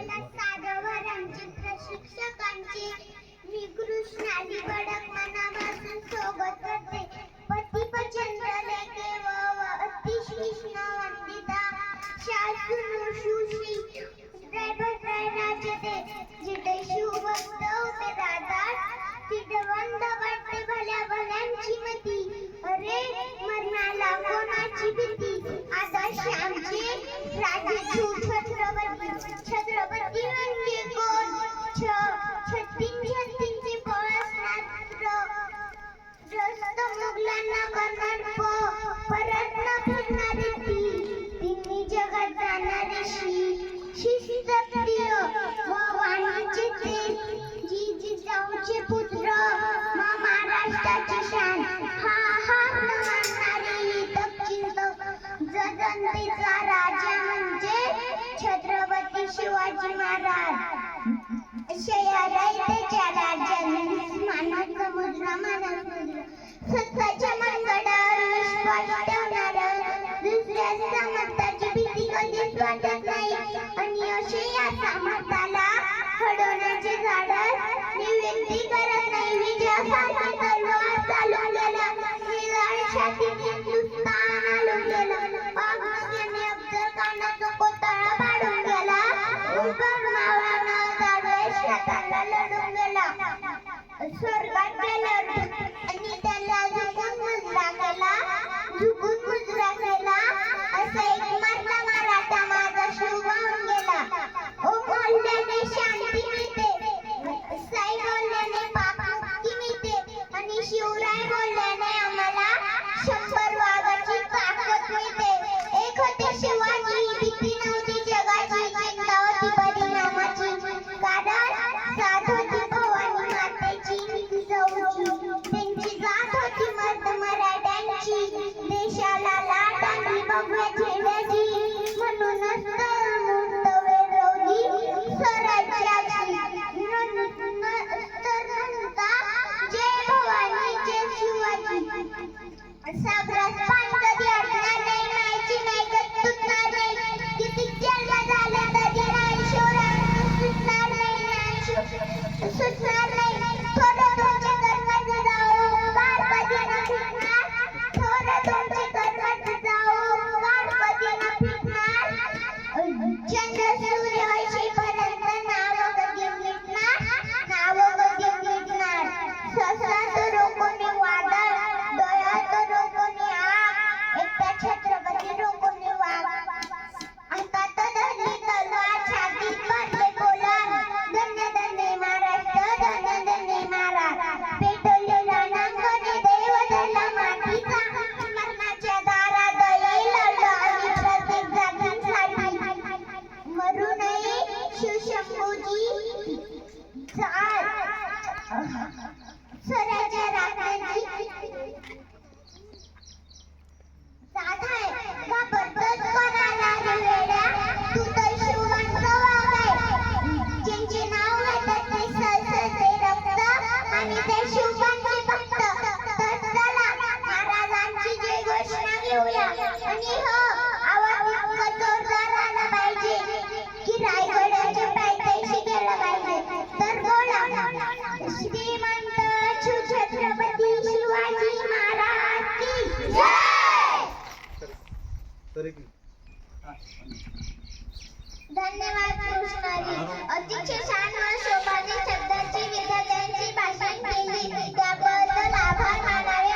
आपल्याला साधवरांचे प्रशिक्षकांचे मी कृष्णाली भडक मनापासून सोबत करते. पतिपचंद्र लेखे व अतिकृष्ण वंदिता शास्त्र सुश्री ड्रायव्हर राजते जिथे शिवभक्त उभे राहतात तिथे वंद वाटते भल्या भल्यांची मती. अरे मरणाला कोणाची भीती. आदर्श आमचे राजे छत्रपती म्हणजे कोण. छत्तींचे पळसणार रस्त मुघलांना करणार परत न फिरणारी तिन्ही जगात जाणारी शिस्तप्रिय व वाणीचे ते जिजाऊचे पुत्र महाराष्ट्राची शान. हा मानणारे हितचिंतक जनतेचा राजा म्हणजे छत्रपती शिवाजी महाराज. शहराच्या राज्यांनी मानव समुद्र सत्ताच्या मनगडावर विश्वास ठेवणार दुसऱ्या सामर्थ्याची भीती कधीच वाटत नाही. आणि असे या सामर्थ्याला घडवण्याचे धाडस निवृत्ती करत नाही. विजयासारखी तलवार चालून गेला छातीत हिंदुस्थान आलून गेलं. वाघनगेने अफजल खानाचा कोथळा पाडून गेला. मावळानं दाढवेश्वराला लढून गेला. स्वर्गात गेल्यावर आणि त्याला झुकून मुजरा केला. असा एक मधला मराठा माझा शिव वाहून गेला. ओ बोलल्याने शांती मिळते, साई बोलल्याने पाप मुक्ती मिळते आणि शिवराय बोलल्याने आम्हाला 100 वाघाची ताकद मिळते. एक होते शिवाजी, भीती नव्हती जगाची, चिंता होती परिणामाची. कारण साथ होती भवानी मातेची जिजाऊची. त्यांची जात होती मर्द मराठ्यांची. देशाला लाट आणली भगव्या झेंड्याची. म्हणूनच तळमूळ वैरवली स्वराज्याची. तर म्हणता जय भवानी जय शिवाजी. सागरात पाणी कधी अडणार नाही, मायची नायकत तुटणार नाही. किती जन्म झाले तरी नाही शिवरायांना सुटणार नाही. थोडं तुमचे कर्मच जाओ गाडपती न फिरणार. थोडं तुमचे कर्मच जाओ गाडपती न फिरणार. चंद्र सूर्य ऐशीपर्यंत नाव कधी मिटणार. ससात रोखोने वादळ, डोळ्यात रोखोने आग, एकटा छत्रपती रोखोने वाघ. हातात धरली तलवार, छातीत भरले बोलान. धन्य धन्य महाराष्ट्र, धन्य धन्य महाराज. पेटवले रणांगणे दैव धरला मातीचा. मरणाच्या दारात येईल आणि प्रत्येक जागीसाठी. मरू नये शिवशंभूजी चाल स्वराज्य राखण्याची साध आहे. घाबरतोस कोणाला रे वेड्या, तू तर शिवांचा वाघ आहे. ज्यांचे नाव घेतात ते सळसळते रक्त आणि ते शिवबांचे भक्त. तर चला महाराजांची जय घोषणा घेऊया. आणि हो आवाज इतका जोरदार आला पाहिजे की रायगडाच्या पायथ्याशी गेलं पाहिजे. तर बोला श्रीमंत छत्रपती शिवाजी महाराज की जय. धन्यवाद कृष्णाली. अतिशय छान व शोभाने शब्दाची विद्यार्थ्यांची भाषण केली त्याबद्दल आभार मानावे.